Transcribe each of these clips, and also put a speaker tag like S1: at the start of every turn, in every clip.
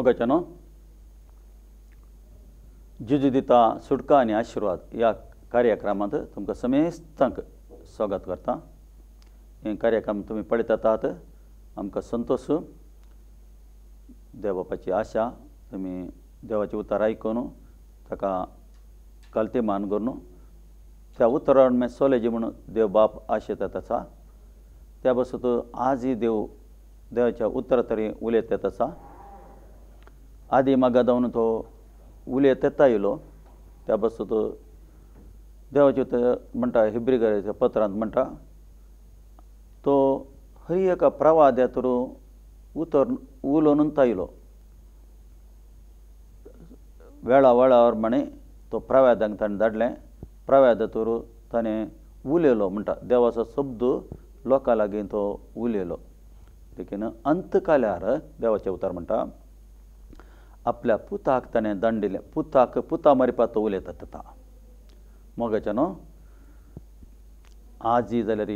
S1: मोगाच्यानो जुजू दिता सुटका आणि आशीर्वाद या कार्यक्रमात तुमकां समेस्तांक स्वागत करता. हे कार्यक्रम तुम्ही पळयतात आहात. आमकां संतोष. देव बापाची आशा तुम्ही देवाचे उतार आयकून ताका कल्तेमान करून त्या उतरार मे सोलेजी म्हणून देव बाप आशेतात आसा. त्या बसत आजही देवाच्या उतरा तरी उलयत येत आसा. आदी मागा जावन तो उलयत येता येयलो. त्या बसत देवाचे म्हणटा हिब्रीकाराच्या पत्रांत म्हणटा तो हरी एका प्रवाद्या तर उतर उलोवन तायलो. वेळा वेळावर म्हणे तो प्रवाद्यांक ताणें धाडलें. प्रवाद तर ताणें उलयलो म्हणटा देवाचो शब्द लोकां लागीं तो उलयलो. देखीन अंतकाल्यार देवाचे उतार म्हणटा आपल्या पुताक ताणें दंड दिलें. पुता मारिपा तो उलयतात आतां. मोगाच्यानो आजी जाल्यार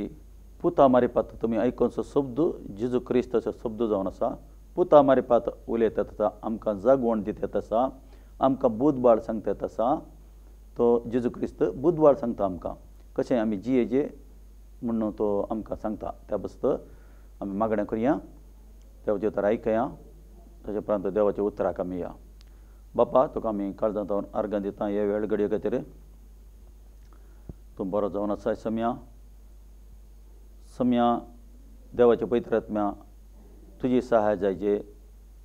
S1: पुता मारिपात तुमी आयकोनचो शब्द जेजू क्रिस्ताचो शब्द जावन आसा. पुता मारिपात उलयतात आसा. आमकां जागवण दितात आसा. आमकां बुधबाळ सांगतात आसा. तो जेजू क्रिस्त बुधबाळ सांगता आमकां कशें आमी जियेजे म्हणून तो आमकां सांगता. त्या बसत आमी मागणें करया. देवाचें उतर आयकया. ताचे उपरांत देवाच्या उतराक आमी या. बापा तुका आमी काळजांत जावन अर्गां दिता हे वेळ घडये खातीर. तूं बरो जावन आसा सम्या देवाच्या पवित्र आत्म्या तुजी सहाय जायचे.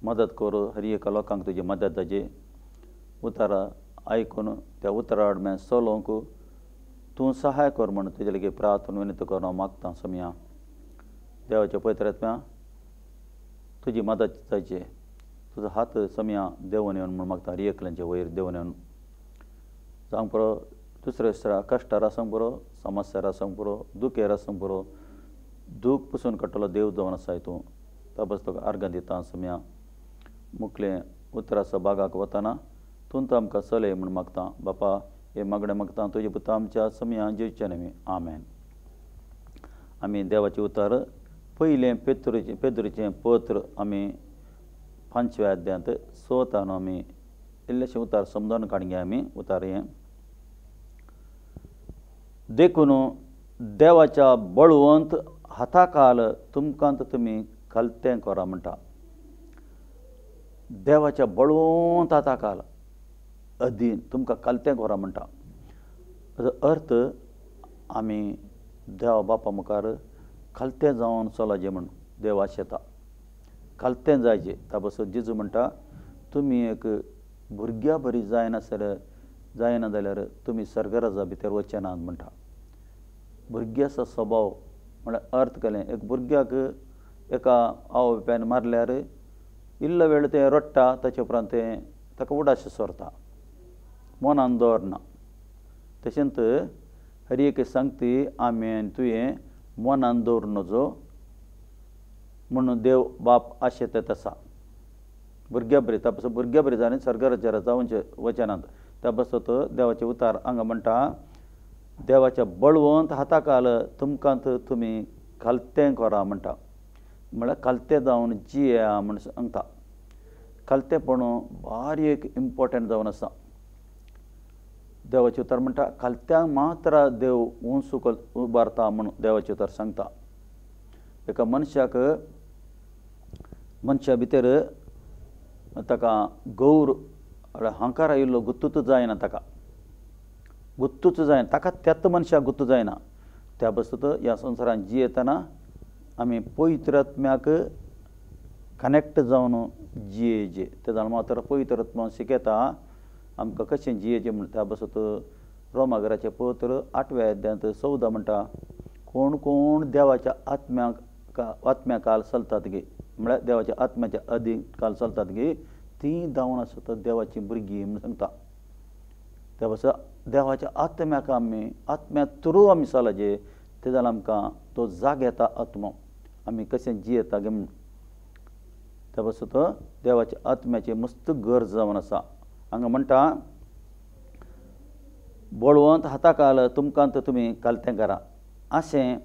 S1: मदत कर हर एका लोकांक तुजी मदत जायचे. उतार आयकून त्या उतरा आडमें सोलोवंक तूं सहाय कर म्हणून तुजे लागीं प्रार्थना विनंती करून हांव मागतां. सम्या देवाच्या पवित्र आत्म्या तुजी मदत जायचे. तुजो हात सम्या देंवन येवन म्हूण मागता. हर एकल्यांचे वयर देंवन येवन जावंक पुरो. दुसऱ्या कश्टार आसूंक पुरो. समस्यार आसूंक पुरो. दुखेर आसूंक पुरो. दूख पुसून काडटलो देव जावन आसाय तूं. त्या बस तुका अर्गां दिता सम्या. मुखलें उतराचो भागाक वतना तूं तो आमकां चलय म्हूण मागता. बापा हे मागणें मागता तुजे पुता आमच्या सम्या जिवचे नवी. आमेन. आमी देवाचें उतर पयलें पेद्रूचें पत्र आमी 5व्या अध्यायांत चवथान आमी इल्लेशें उतार समजून काडया. आमी उतार हें देखून देवाच्या बळवंत हाताखाल तुमकांत तुमी कलतें करा म्हणटा. देवाच्या बळवंत हाताखाल अधीन तुमकां कलतें करा म्हणटा. हाचो अर्थ आमी देवा बापा मुखार कलतें जावन चलचें म्हूण देव आशेता. कलतें जायचें. त्या बसत जेजू म्हणटा तुमी एक भुरग्या बरी जायना जाल्यार तुमी स्वर्गराजा भितर वचचे नात म्हणटा. भुरग्याचो स्वभाव म्हळ्यार अर्थ केलें. एक भुरग्याक एका आवय बापायन मारल्यार इल्लो वेळ तें रडटा. ताचे उपरांत तें ताका उडाशें सोरता. मनान दवरना. तशेंच हर एक सांगती आमी आनी तुवें मनान दवर नजो म्हणून देव बाप आशेतात आसा. भुरग्या बरी त्या पासून भुरग्या बरी जालें स्वर्गराज्या वचनांत. त्या बसत देवाचे उतार हांगा म्हणटा देवाच्या बळवंत हाताखाल तुमकांत तुमी कलतें करा म्हणटा. म्हळ्यार कलतें जावन जिया म्हूण सांगता. कलतेपण बारीक इम्पॉर्टंट जावन आसा. देवाचें उतार म्हणटा कलत्यांक मात्र देव उंच उबारता म्हणून देवाचें उतार सांगता. एका मनशा भितर ताका गौर हांकार आयिल्लो गुत्तूच जायना. ताका गुत्तूच जायना. ताका त्याच मनशाक गुत्तू जायना. त्या बसत ह्या संवसारांत जियेतना आमी पवित्र आत्म्याक कनेक्ट जावन जियेचे. ते जाण मात्र पवित्र आत्मा शिकयता आमकां कशें जियेचें म्हूण. त्या बसत रोमागराचें पत्र 8व्या अध्यायांत 14 म्हणटा कोण कोण देवाच्या आत्म्याकाल चलतात गे म्हळ्यार देवाच्या आत्म्याच्या अधीन काल चलतात गे तीं जावन आसत देवाची भुरगीं म्हूण सांगता. त्या बसत देवाच्या आत्म्या थ्रू आमी चलचे. ते जाल्यार आमकां तो जाग येता आत्मो आमी कशें जियेता गे म्हूण. त्या बसत देवाच्या आत्म्याची मस्त गरज जावन आसा. हांगा म्हणटा बळवंत हाताखाल तुमकांत तुमी कलतें करा अशें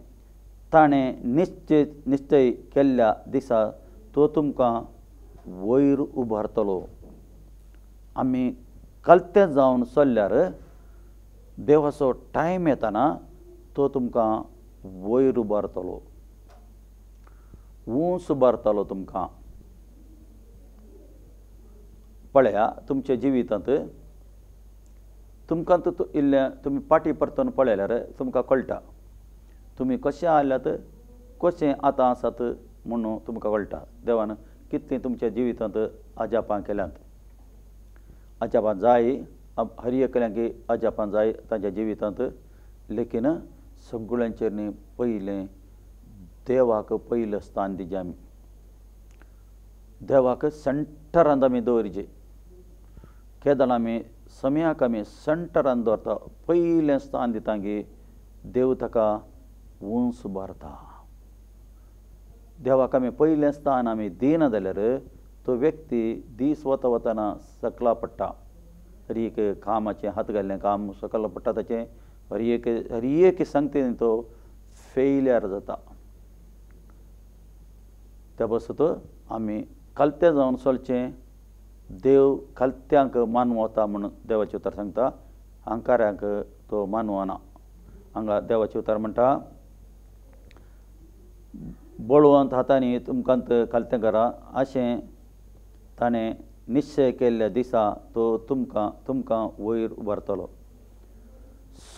S1: ताणें निश्चय केल्ल्या दिसा तो तुमकां वयर उबारतलो. आमी कलते जावन चल्ल्यार देवाचो टायम येताना तो तुमकां वयर उबारतलो, उंच उबारतलो तुमकां. पळया तुमच्या जिवितांत तुमकां इल्लें तुमी पाटी परतून पळयल्यार तुमकां कळटा तुमी कशें आयल्यात, कशें आतां आसात म्हणून तुमकां कळटा. देवान कितलीं तुमच्या जिवितांत अजापां केल्यांत. अजापां जाय, हर एकल्यांक अजापां जाय तांच्या जिवितांत. लेकीन सगळ्यांचेर न्ही पयलें देवाक पयलें स्थान दिवचें आमी. देवाक सेंटरांत आमी दवरचें. केदां आमी समयाक आमी सेंटरांत दवरता, पयलें स्थान दिता की देव ताका उंच उबारता. देवाक आमी पयलें स्थान आमी दिना जाल्यार तो व्यक्ती दीस वता वतना सकला पडटा. हर एक कामाचें हात घाल्लें काम सकल पडटा ताचें. हर एक संगतीन तो फेलियर जाता. त्या बसत आमी कलते जावन चलचें. देव कलत्यांक मानवता म्हणून देवाचें उतर सांगता, अहंकार्यांक तो मानवना. हांगा देवाचें उतर म्हणटा, बळवंत हातांनी तुमकां कलतें करा, अशें ताणें निश्चय केल्ल्या दिसा तो तुमकां वयर उबारतलो.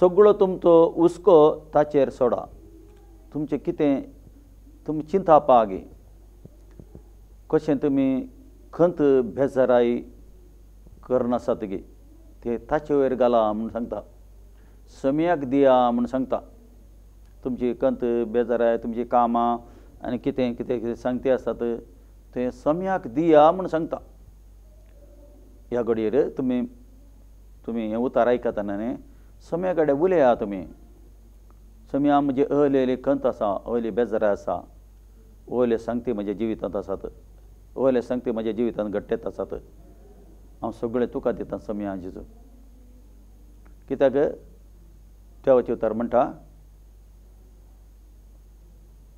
S1: सगळो तुमचो हुस्को ताचेर सोडा. तुमचें कितें तुमी चिंता पागी, कशें तुमी खंत बेजाराई करनासात गे ते ताचे वयर घाला म्हणून सांगता. समयाक दिया म्हणून सांगता. तुमची खंत बेजाराय, तुमची कामां आनी कितें कितें कितें सांगती आसतात ते समयाक दिया म्हणून सांगता. ह्या घडयेर तुमी हें उतार आयकतना न्ही समया कडेन उलया. तुमी समया म्हणजे अहले खंत आसा, अहली बेजाराय आसा, अहले सांगती म्हज्या जिवितांत आसात, अहले सांगती म्हज्या जिवितांत घडटेत आसात. हांव सगळें तुका दिता समया जेजू. कित्याक देवाचें उतर म्हणटा,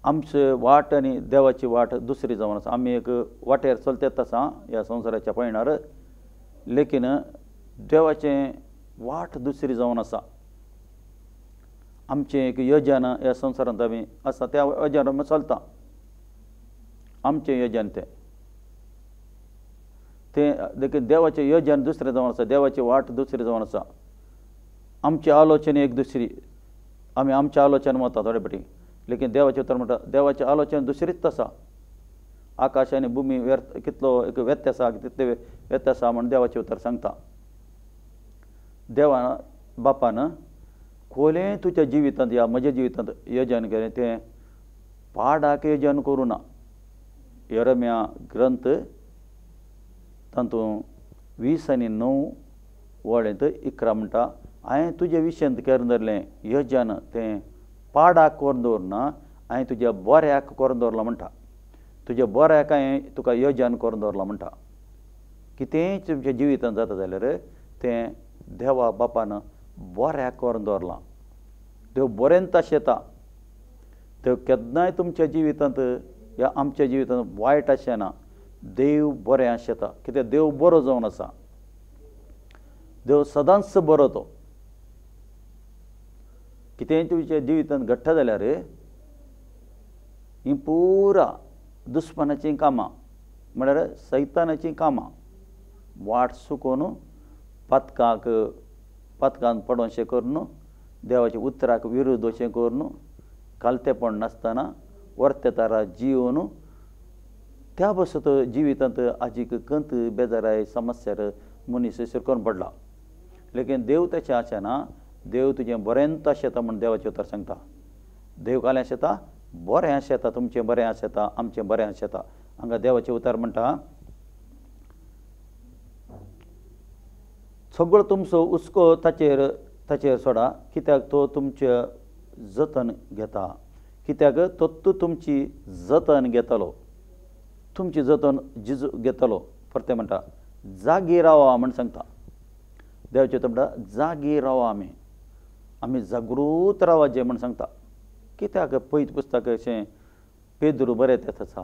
S1: आमचे वाट आनी देवाची वाट दुसरी जावन आसा. आमी एक वाटेर चलतेत आसा ह्या संवसाराच्या पयणार, लेकीन देवाचें वाट दुसरी जावन आसा. आमचें एक येजन ह्या संवसारांत आमी आसा त्या येजन आमी चलता. आमचें येजन तें देखीन देवाचें येजन दुसरें जावन आसा. देवाची वाट दुसरी जावन आसा. आमची आलोचना एक दुसरी. आमी आमच्या आलोचना वता थोडे फावटी, लेकीन देवाचें उतर म्हणटा देवाची आलोचना दुसरीच आसा. आकाश आनी भुमी कितलो एक व्यत्यास आसा, तितले व्यत्यास आसा म्हण देवाचें उतर सांगता. देवा बापान खोलें तुज्या जिवितांत या म्हज्या जिवितांत येजन केलें तें पाडाक येजन करूं ना. यरम्या ग्रंथ तातूंत 20:9 वळेंत 11 म्हणटा, हांवें तुजे विशयांत केलें धरलें येजन तें पाडाक करून दवरना, हांवें तुज्या बऱ्याक करून दवरलां म्हणटा. तुज्या बऱ्याक हांवें तुका येजन करून दवरलां म्हणटा. कितेंय तुमच्या जिवितांत जाता जाल्यार तें देवा बापान बऱ्याक करून दवरलां. देव बरें ताशेता. देव केन्नाय तुमच्या जिवितांत या आमच्या जिवितांत वायट अशें ना. देव बरें आशेता. कित्याक देव बरो जावन आसा. देव सदांच बरो तो. कितेंय तुमच्या जिवितांत घडटा जाल्यार हीं पुरा दुस्मानाचीं कामां म्हळ्यार सैतानाचीं कामां वाट चुकोवन पातकांत पडोवचें करून, देवाच्या उतराक विरोध अशें करून, कालतेपण नासतना वर्तेतारा जिवन त्या बसत जिवितांत आजीक कंत बेजाराय समस्यार मनीस शिरकोन पडला. लेकीन देव तशें आसना. देव तुजें बरेंत आशेता म्हूण देवाचें उतर सांगता. देव कालें आशेता, बरें आशेता, तुमचें बरें आशेता, आमचें बरें आशेता. हांगा देवाचें उतर म्हणटा, सगळो तुमचो हुस्को ताचेर सोडा, कित्याक तो तुमचें जतन घेता. कित्याक तो तुमची जतन घेतलो. तुमची जतन जिजू घेतलो. परते म्हणटा जागी रावा म्हण सांगता. देवाचें उतर म्हणटा जागी रावा. आमी जागृत रावचें म्हण सांगता. कित्याक पयत पुस्तक अशें पेद्रू बरें तेत आसा,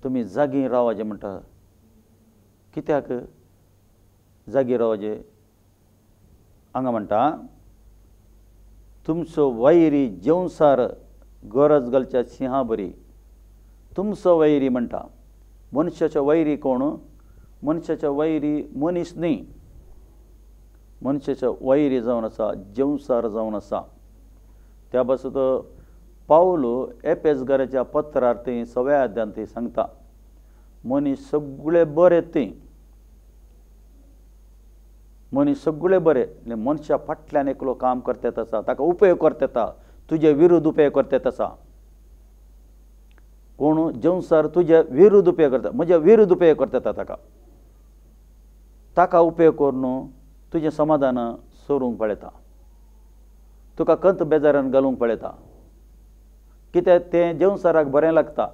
S1: तुमी जागी रावचें म्हणटा. कित्याक जागी रावचे हांगा म्हणटा तुमचो वैरी जेवसार गरज घालच्या सिंहा बरी. तुमचो वैरी म्हणटा मनशाचो वैरी कोण? मनशाचो वैरी मनीस न्ही. मनशाचो वैरी जावन आसा जेवसार जावन आसा. त्या पासून पावलो एपेसकाराच्या पत्रार थंय 6व्या अध्यायान थंय सांगता मनीस सगळे बरे थंय. मनीस सगळे बरे मनशा फाटल्यान एकलो काम करतात आसा, ताका उपयोग करता, तुजे विरुद्ध उपयोग करतात आसा. कोण? जेवसार तुजे विरुद्ध उपयोग करता, म्हज्या विरुद्ध उपयोग करता. ताका उपयोग करून तुजें समाधान सोरूंक पळयता, तुका कंत बेजारान घालूंक पळयता. कित्याक तें जेवसाराक बरें लागता.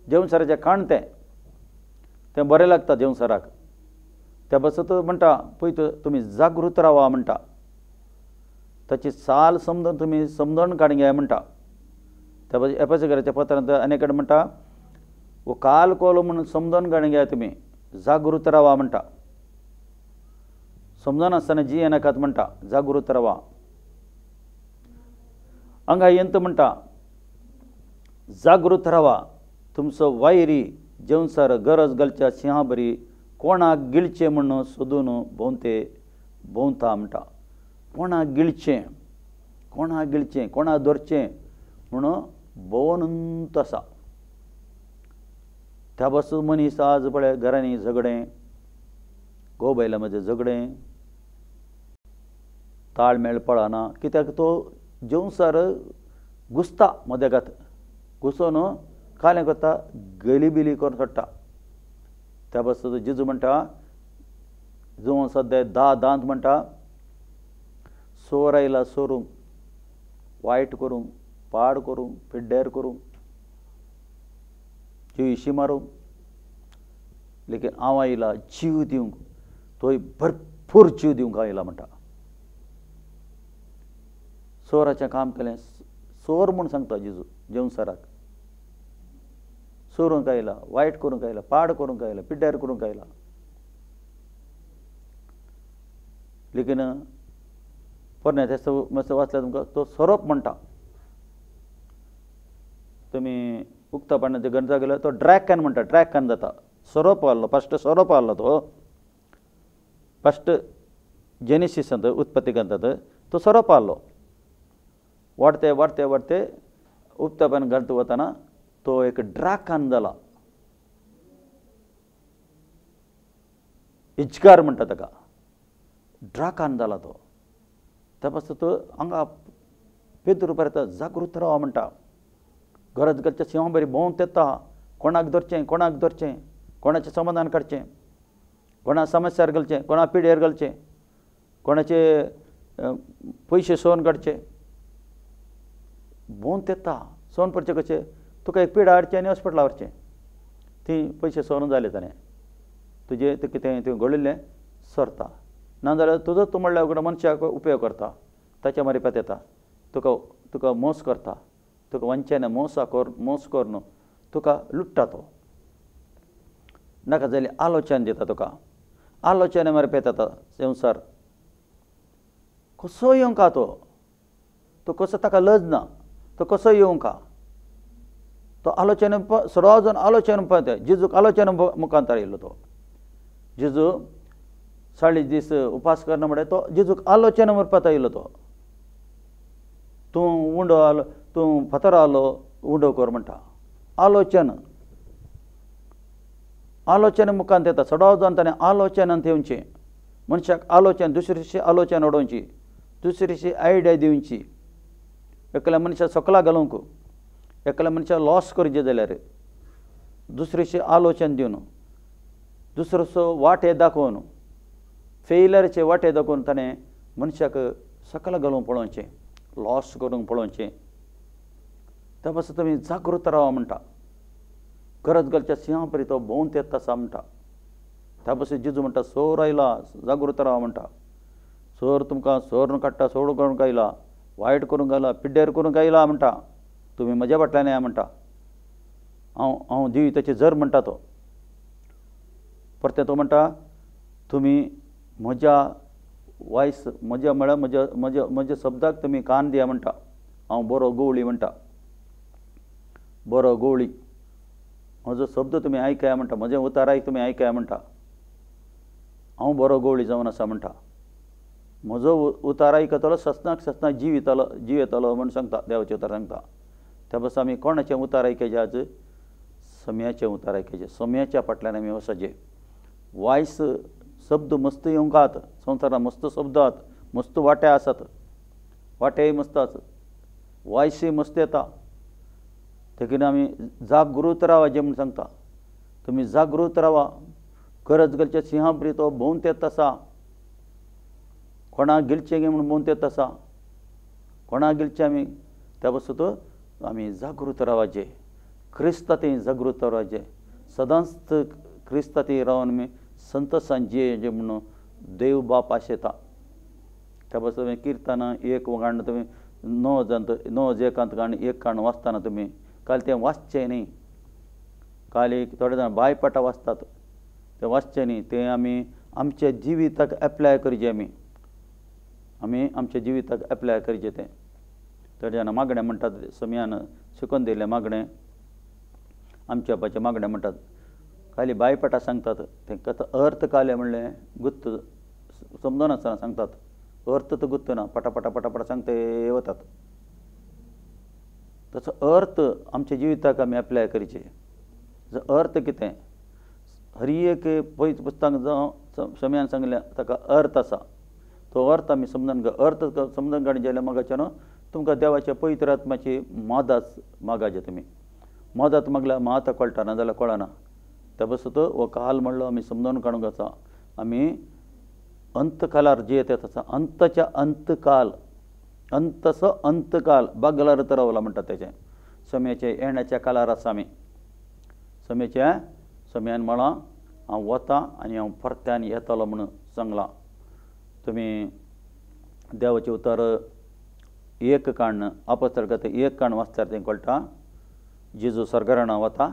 S1: जेवसाराचें खाण तें बरें लागता जेवसाराक. त्या बसत म्हणटा पळय तुमी जागृत रावा म्हणटा. ताची साल समजून तुमी समजून काडून घे म्हणटा. त्या एपेसकाराच्या पत्रांत आनी कडेन म्हणटा वो काल कोलो म्हणून समजून काडून घे तुमी, जागृत रावा म्हणटा. समजून आसतना जी नाकात म्हणटा, जागृत रावा. हांगा येंत म्हणटा जागृत रावा. तुमचो वैरी जेवसार गरज घालच्या सिंहा बरी कोणाक गिळचें म्हणून सोदून भोंवता म्हणटा. कोणाक गिळचें, कोणाक गिळचें, कोणाक धरचें म्हणून भोंवून आसा. त्या पासून मनीस आज पळय घरांनी झगडें, घोव बायलां मदें झगडें, ताळमेळ पळना. कित्याक तो जेवसार घुसता मदेगात, घुसोन कालें करता, गलीबिली करून सोडटा. त्या पासून जेजू म्हणटा जो सद्या दांत म्हणटा सोर आयला सोरूंक, वायट करूंक, पाड करूंक, पिड्ड्यार करूंक, जिवीशी मारूंक. लेकीन हांव आयला जीव दिवंक, तोय भरपूर जीव दिवंक आयला म्हणटा. सोराचें काम केलें, सोर म्हूण सांगता जेजू जेवसाराक. सोरूंक आयला, वायट करूंक आयला, पाड करूंक आयला, पिड्ड्यार करूंक आयला. लेकीन पोरण्या मातसो वाचल्यार तुमकां तो सोरोप म्हणटा. तुमी उक्तापणाच्या गणिता गेल्यार तो ड्रॅकन म्हणटा, ड्रॅकन जाता. सोरोप आहलो, फस्ट सोरोप आहलो तो. फस्ट जेनेसीसांत उत्पत्ती ग्रंथांत तो सोरोप आहलो. वाडते वाडते वाडते उक्तापण घालता वतना तो एक ड्राकन जाला. इजगार म्हणटा ताका, ड्राकन जाला तो. त्या पासून तो हांगा पेद्रू बरयता जागृत रावा म्हणटा. गरज घालच्या सिंहा बरी भोंवत येता. कोणाक धरचें, कोणाक धरचें, कोणाचें समाधान काडचें, कोणा समस्यार घालचें, कोणा पिड्यार घालचें, कोणाचे पयशे सोन काडचे. भोंवत येता. सोन पडचें कशें? तुका एक पिडा हाडचें आनी हॉस्पिटलां व्हरचें. थंय पयशे सोन जाले ताणें, तुजें तें कितें थंय घडयल्लें सरता. नाजाल्यार तुजो तूं म्हणल्यार उगडो मनशाक उपयोग करता, ताच्या मारिफात येता. तुका मोस करता, तुका वंचन मोस करून तुका लुट्टा तो. नाका जाली आलोचन दिता तुका. आलोचने मारिफात येता संवसार. कसो येवंका तो कसो ताका लज ना, तो कसो येवंका. तो आलोचने सदां जावन आलोचन पळयता. जेजूक आलोचन मुखांतर येयलो तो. जेजू 40 दीस उपास करना म्हणल्यार तो जेजूक आलोचन मारपाक येयलो तो. तूं उंडो आलो, तूं फातर आलो उंडो कर म्हणटा. आलोचन मुखांत येता. सदां जावन ताणें आलोचनांत येवचें. मनशाक आलोचन, दुसरीशी आलोचन उडोवची, दुसरीशी आयडिया दिवची. एकल्या मनशा सकला घालूंक, एकल्या मनशा लॉस करचें जाल्यार दुसरीशी आलोचन दिवन, दुसरोसो वाटे दाखोवन, फेल्युराचे वाटे दाखोवन ताणें मनशाक सकला घालूंक पळोवचें, लॉस करूंक पळोवचें. त्या पासून तुमी जागृत रावा म्हणटा. गरज घालच्या सिंहा परी तो भोंवत येता आसा म्हणटा. त्या पासून जेजू म्हणटा सोर आयला, जागृत रावा म्हणटा. सोर तुमकां सोर काडटा, सोड करूंक आयला, वायट करूंक आयला, पिड्ड्यार करूंक आयला म्हणटा. तुमी म्हज्या फाटल्यान या म्हणटा. हांव दिवताची जर म्हणटा तो. परते तो म्हणटा तुमी म्हज्या वॉयस म्हज्या म्हळ्यार म्हज्या म्हज्या म्हज्या शब्दाक तुमी कान दिया म्हणटा. हांव बरो गवळी म्हणटा, बरो गवळी. म्हजो शब्द तुमी आयकया म्हणटा, म्हजें उताराय तुमी आयकया म्हणटा. हांव बरो गवळी जावन आसा म्हणटा. म्हजो उतार आयकतलो ससनाक ससनाक जीव येतलो म्हूण सांगता. देवाचें उतार सांगता. त्या बस आमी कोणाचें उतार आयकचें आज? सम्याचें उतार आयकचें. सम्याच्या फाटल्यान आमी वचचें. वॉयस शब्द मस्त येवंकात. संवसारांत मस्त शब्द आसात, मस्त वाटे आसात, वाटेय मस्त आसात, वॉयसय मस्त येता. देखीन आमी जागृत रावा जें म्हूण सांगता. तुमी जागृत रावा. गरज घालचे सिंहा बरी तो भोंवत येत आसा. कोणाक गिलचें गे म्हूण भोंवत येत आसा. कोणाक गिलचें आमी त्या बसत आमी जागृत रावचें. क्रिस्तांत जागृत रावचें. सदांच क्रिस्तांत रावन आमी संतसांत जियेचें म्हणून देव बाप आशेता. त्या बस तुमी किर्तन एक गाण तुमी 9 एकांत गाण एक गाण वाचतना तुमी काल तें वाचचें न्ही. काल एक थोडे जाण बायपटा वाचतात, तें वाचचें न्ही. तें आमी आमच्या जिविताक एप्लाय करचें. आमी आमच्या जिविताक एप्लाय करचें तें. थोडे जाण मागणें म्हणटात, सम्यान शिकोवन दिल्लें मागणें, आमच्या बापाचें मागणें म्हणटात. खाली बायपटा सांगतात. तेंकां अर्थ काले म्हणलें गुत्त समजनासतना सांगतात. अर्थ तो गुत्त ना, पटापटा पटापटा सांगते वतात. ताचो अर्थ आमच्या जिविताक आमी एप्लाय करचें. अर्थ कितें? हर एक पयत पुस्तकांत जावं सम्यान सांगलें ताका अर्थ आसा. तो अर्थ आमी समजून अर्थ समजून काडचे जाल्यार मागाच्यान तुमकां देवाच्या पवित्र आत्म्याची मदत मागाचें. तुमी मदत मागल्यार मात कळटा, ना जाल्यार कळना. त्या बसत हो काल म्हणलो आमी समजून काडूंक आसा. आमी अंतकालार जियेत आसा. अंतच्या अंतकाल, अंतसो अंतकाल बागलार रावला म्हणटात तेचें. सम्याच्या येण्याच्या कालार आसा आमी. सम्यान म्हळां हांव वता आनी हांव परत्यान येतलो म्हणून सांगलां. तुमी देवाचें उतर एक काण आपोस्तल करता एक काण वाचल्यार तें कळटा. जेजू स्वर्गाराणा वता,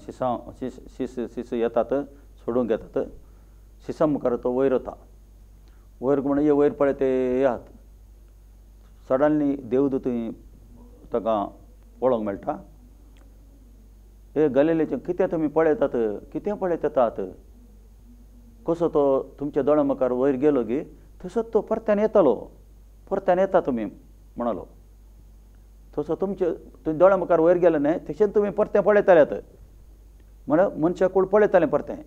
S1: शिस येतात, सोडूंक येतात. शिसा मुखार तो वयर वता. वयर म्हणून हे वयर पळय ते आहात. सडनली देवदूत ताका पळोवंक मेळटा. हे गलिलेचे कितें तुमी पळयतात? कितें पळयत येतात? कसो तो तुमच्या दोळ्या मुखार वयर गेलो गी तसोच तो परत्यान येतलो. परत्यान येता तुमी म्हणलो. तसो तुमच्या दोळ्या मुखार वयर गेलो न्हय तशेंच तुमी परतें पळयताल्यात. म्हळ्यार मनशा कूड पळयतालें परतें.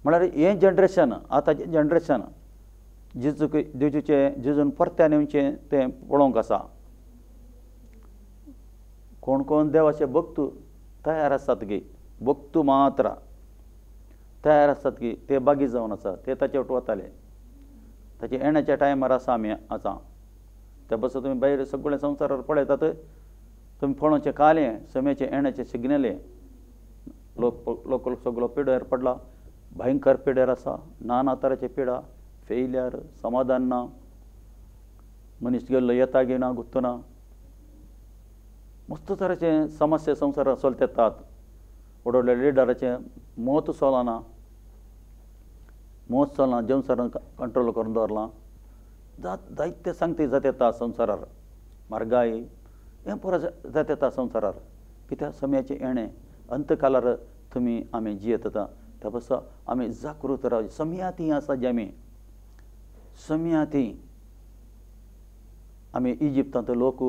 S1: म्हळ्यार हें जनरेशन, आतांचें जनरेशन जेजून परत्यान येवचें तें पळोवंक आसा. कोण कोण देवाचे भक्त तयार आसात गे, भक्त मात्र तयार आसात गे, ते बागी जावन आसा. ते ताचे वट वताले. ताचे येण्याच्या टायमार आसा आमी आतां. त्या बस तुमी भायर सगळे संवसारार पळयतात. तुमी पळोवचें कालें सम्याचें येण्याचें सिग्नलें. लोक सगळो पिड्यार पडला. भयंकर पिड्यार आसा. नाना तरांचे पिडा, फेल्यार, समाधान ना, मनीस गेल्लो येता घेना गुत्तना. मस्त तरांचे समस्या संवसारांत चलत येतात. व्हड व्हडल्या लिडराचें मत चलना. मत चलना. संवसारान कंट्रोल करून दवरलां. जायते सांगते जात येता संवसारार. म्हारगाय हें पुरो जात येता संवसारार. कित्याक सम्याचें येणें अंतकालार तुमी आमी जियेत येता. त्या बस आमी जागृत रावचें. सम्याती आसा जे सम्याती आमी इजिप्तांत लोक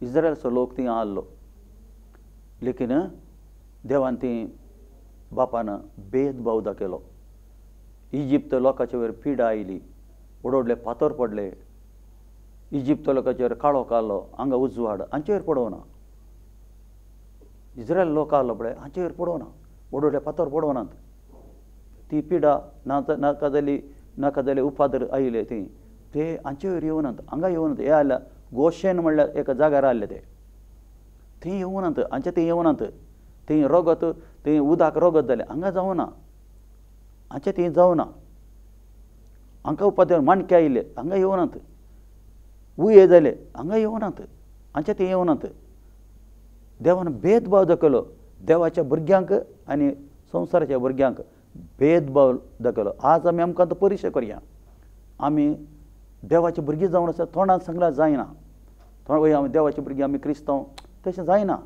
S1: इस्रायलचो लोक थंय आहलो. लेकीन देवान थंय बापान भेदभाव दाखयलो. इजिप्त लोकांचे वयर पिडा आयली. व्हड व्हडले फातर पडले. इजिप्त लोकांचे वयर काळो काडलो. हांगा उजवाड हांचे वयर पडोवना. इस्रायल लोक आहलो पळय हांचे वयर पडोवना. व्हड व्हडले फातर पडोवनात. ती पिडा नाका जाली उपादर आयले थंय ते हांचे वयर येवनात. हांगा येवनात. हे आयल्या गोशेन म्हणल्यार एका जाग्यार आहले ते. थंय येवनात. हांचे थंय येवनात. थंय रगत, थंय उदक रगत जालें. हांगा जावना. हांचे थंय जावना. हांकां उपादर माणके आयले. हांगा येवनात. उये जाले. हांगा येवनात. हांचे थंय येवनात. देवान भेदभाव दाखयलो देवाच्या भुरग्यांक आनी संवसाराच्या भुरग्यांक भेदभाव दाखयलो. आज आमी आमकां परिचय करया. आमी देवाची भुरगीं जावन आसा तोंडान सांगल्यार जायना. थोडे आमी देवाची भुरगीं आमी क्रिस्तांव तशें जायना.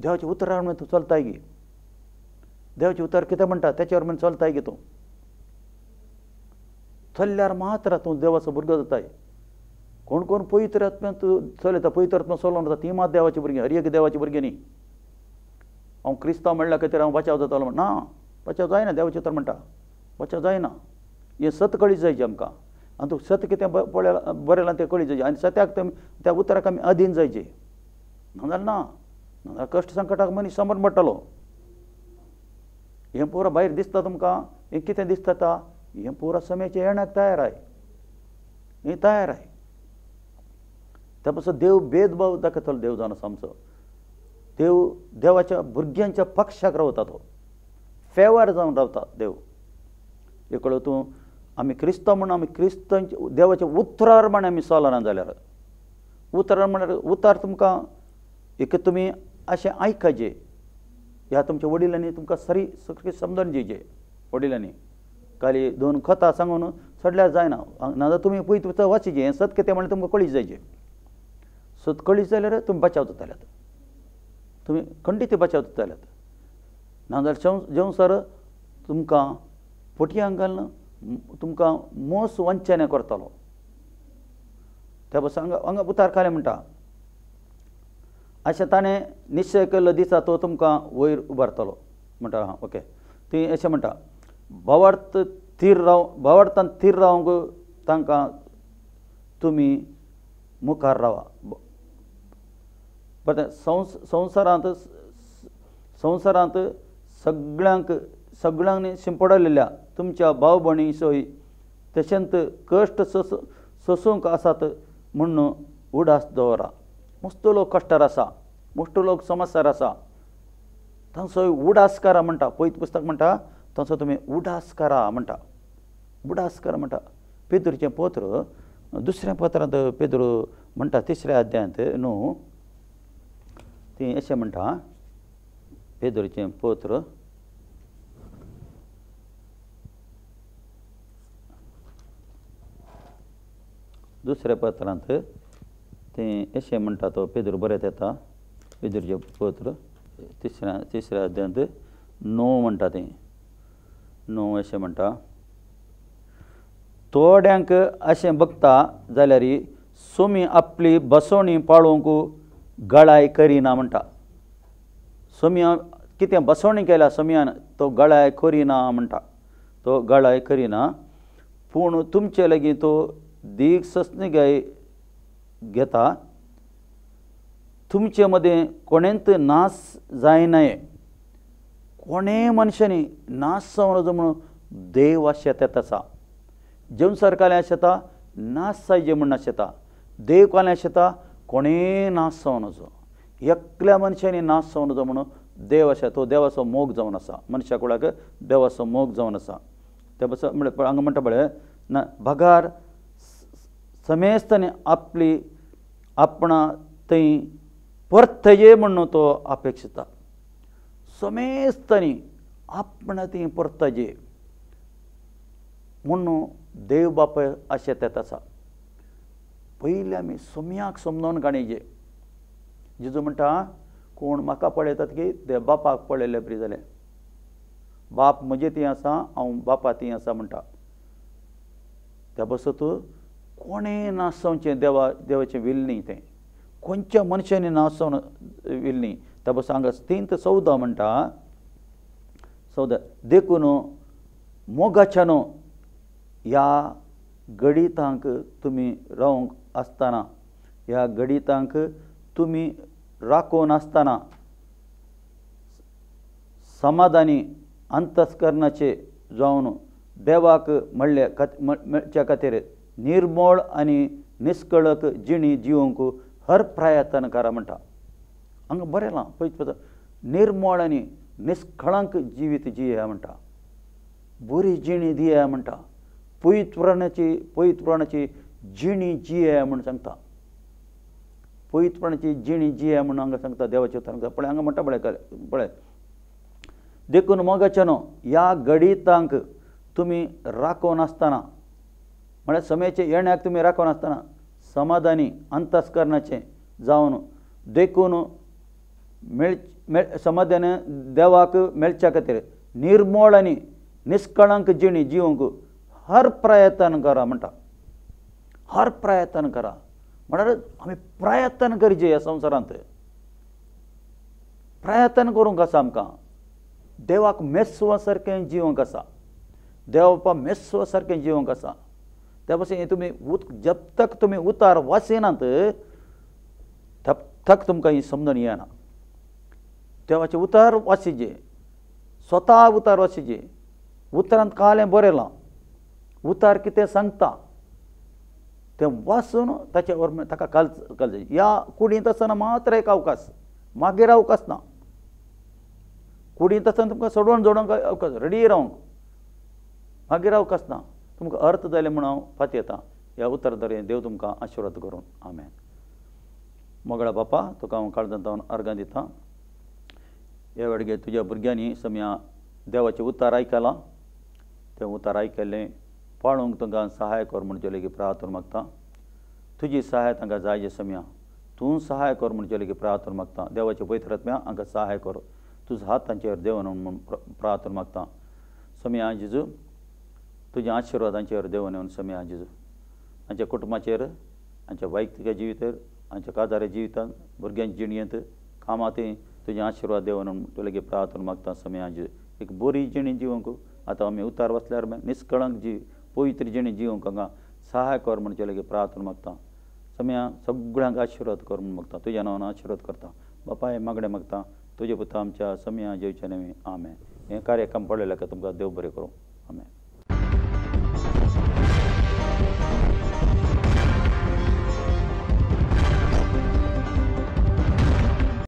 S1: देवाच्या उतरार म्हण तूं चलताय गे. देवाचे उतर कितें म्हणटा तेच्या वरवीं चलताय गे तूं. चल्ल्यार मात्र तूं देवाचो भुरगो जाताय. कोण कोण पवित्र आत्म्यान तूं चलयता, पवित्र आत्मा चलोवन वता, ती मात देवाची भुरगीं, हर एक देवाची भुरगीं न्ही. हांव क्रिस्तांव म्हणल्यार खातीर हांव बचाव जातालो म्हण ना, बचाव जायना. देवाचें उतर म्हणटा बचाव जायना. हें सत कळीत जायचें आमकां. आनी तूं सत कितें पळयलां बरयलां तें कळीत जायचें. आनी सत्याक त्या उतराक आमी अधीन जायचें. नाजाल्यार ना, नाजाल्यार कश्ट संकटाक मनीस समोर पडटलो. हें पुरो भायर दिसता तुमकां, हें कितें दिसता ता, हें पुरो समयाच्या येण्याक तयार आय. हें तयार आय. त्या पासून देव भेदभाव दाखयतलो. देव जावन आसा आमचो. देव देवाच्या भुरग्यांच्या पक्षाक रावता. तो फेवर जावन रावता देव. एक कळो तूं आमी क्रिस्तांव म्हणून आमी क्रिस्तांचे देवाच्या उतरार म्हण आमी चलना जाल्यार, उतरार म्हळ्यार उतार तुमकां एक तुमी अशें आयकचें. ह्या तुमच्या वडिलांनी तुमकां सरी समजून दिवचें. वडिलांनी खाली दोन कथा सांगून सडल्यार जायना. नाजाल्यार तुमी पयत वाचिचें. हें सत कितें म्हणल्यार तुमकां कळीत जायचें. सत कळीत जाल्यार तुमी बचाव जाताल्यात. तुमी खंडीत बचाव जाताल्यात. नाजाल्यार जेवसर तुमकां पोटयांक घालून तुमकां मोस वंचने करतलो. त्या पासून हांगा उतार खालें म्हणटा अशें ताणें निश्चय केल्लो दिसा तो तुमकां वयर उबारतलो म्हणटा. ओके. ती अशें म्हणटा भावार्थान थीर रावंक तांकां तुमी मुखार रावा. बरें. संवसारांत सगळ्यांनी शिंपडलेल्या तुमच्या भाव भयणी सोय तशेंच कश्ट सोसूंक आसात म्हणून उडास दवरा. मस्त लोक कश्टार आसा, मस्त लोक समस्यार आसा, तांचो उडास करा म्हणटा. पयत पुस्तक म्हणटा तांचो तुमी उडास करा म्हणटा. उडास करा म्हणटा. पेद्रूचें पत्र दुसऱ्या पत्रांत पेद्रू म्हणटा 3ऱ्या अध्यायांत न्हू ती अशें म्हणटा. पेद्रूचें पत्र 2ऱ्या पत्रांत तें अशें म्हणटा. तो पेद्रू बरयत येता. पेद्रूचें पत्र 3ऱ्या अध्यायांत 9 म्हणटा. तें 9 अशें म्हणटा. थोड्यांक अशें बगता जाल्यार सोमी आपली बसवणी पाळोवंक गळाय करिना म्हणटा. सोमी कितें बसवणी केल्या सोमयान तो गळाय करिना म्हणटा. तो गळाय करिना. पूण तुमचे लागीं तो दीग सस्निगाय घेता. तुमचे मदें कोणेंत नास जायनाये. कोणेय मनशांनी नास जावन नजो म्हणून देव शेतात आसा. जेवसर काल्यां शेता नास जायचे म्हण शेता. देव काल्यां शेता कोणेय नास जावन नजो. एकल्या मनशांनी नास जावन नजो म्हणून देव आसा. तो देवाचो मोग जावन आसा. मनशा कुळाक देवाचो मोग जावन आसा. त्या पासून म्हळ्यार हांगा म्हणटा पळय भगार समेस्तांनी आपली आपणा थंय परतये म्हणून तो अपेक्षिता. समेस्तांनी आपणा थंय परतये म्हणून देव बापाय आशेतात आसा. पयलीं आमी सोमयाक समजावन काडयचें. जेजू म्हणटा कोण म्हाका पळयतात की ते बापाक पळयले बरी जालें. बाप म्हजे थंय आसा, हांव बापा थंय आसा म्हणटा. त्या पासून कोणें नास जावचें देवाचें विल न्ही. तें खंयच्या मनशांनी नास जावन विल न्ही. त्या पासून हांगा 3:14 म्हणटा. 14 देखून मोगाच्यान ह्या गडितांक तुमी रावंक आसतना, ह्या गडितांक तुमी राखून आसतना समाधानी अंतस्करणाचे जावन देवाक म्हणचे खातीर निर्मळ आनी निश्कळक जिणी जिवंक हर प्रयत्न करा म्हणटा. हांगा बरयलां पळय निर्मळ आनी निश्कळंक जिवीत जिया म्हणटा. बरी जिणी दिया म्हणटा. पवित्रपणाची जिणी जिया म्हण सांगता. पवित्रपणाची जिणी जिया म्हण हांगा सांगता. देवाचे उतर पळय हांगा म्हणटा पळय देखून मोगाच्यानो ह्या घडीतांक तुमी राखोवन आसतना म्हळ्यार समयाचे येण्याक तुमी राखोवन आसतना समाधानी अंतस्करणाचें जावन देखून समाधान देवाक मेळच्या खातीर निर्मळ आनी निष्कळंक जिणी जिवंक हर प्रयत्न करा म्हणटा. हर प्रयत्न करा म्हळ्यार आमी प्रयत्न करचे ह्या संवसारांत. प्रयत्न करूंक आसा आमकां. देवाक मेस्व सारकें जिवंक आसा. देवा बापा मेस्व सारकें जिवंक आसा. त्या भाशेन तुमी जब तक तुमी उतार वाचिनात तब तक तुमकां ही समजून येना. देवाचे उतार वाचिचे, स्वता उतार वाचिचे. उतरांत कालें बरयलां, उतार कितें सांगता तें वाचून ताचे ताका घालचें. ह्या कुडींत आसतना मात्र एक अवकाश, मागीर अवकाश ना. कुडींत आसतना तुमकां सोडवण जोडोवंक अवकाश, रेडी रावंक, मागीर अवकाश ना. तुमकां अर्थ जालें म्हूण हांव फाटी येता. ह्या उतर दरेन देव तुमकां आशिर्वाद करूं. आमेन. मोगळा बापा तुका हांव काळजांत अर्गां दितां. ह्या वेळगे तुज्या भुरग्यांनी समया देवाचें उतार आयकलां. तें उतार आयकल्लें पाळूंक तुमकां सहाय कर म्हणचे लेगीत प्रार्थना मागता. तुजी सहाय तांकां जाय जे समया तूं सहाय कर म्हणचे लेगीत प्रार्थना मागता. देवाचे पवित्र आत्म्या हांकां सहाय कर. तुजो हात तांचेर देंवन म्हूण प्रार्थना मागता. समया जेजू तुज्या आशिर्वादांचेर देंवन येवन समया जेजू हांच्या कुटुंबाचेर, हांच्या वैयक्तीक जिवितार, हांच्या काजाऱ्या जिवितांत, भुरग्यांच्या जिणयेंत, कामांत तुजें आशिर्वाद देंवन तुजे लेगीत प्रार्थना मागता. समया जेजू एक बरी जिणी जिवंक आतां आमी उतार वाचल्यार निष्कळंक जी पवित्र जिणी जिवंक हांगा सहाय कर म्हणचे लेगीत प्रार्थना मागता. समया सगळ्यांक आशिर्वाद कर म्हूण मागता. तुज्या नांवान आशिर्वाद करता. बापा हें मागणें मागता तुजे पुता आमच्या समया जेवच्या नेमी. आमेन. हें कार्यक्रम पळयल्या तुमकां देव बरें करूं. आमेन.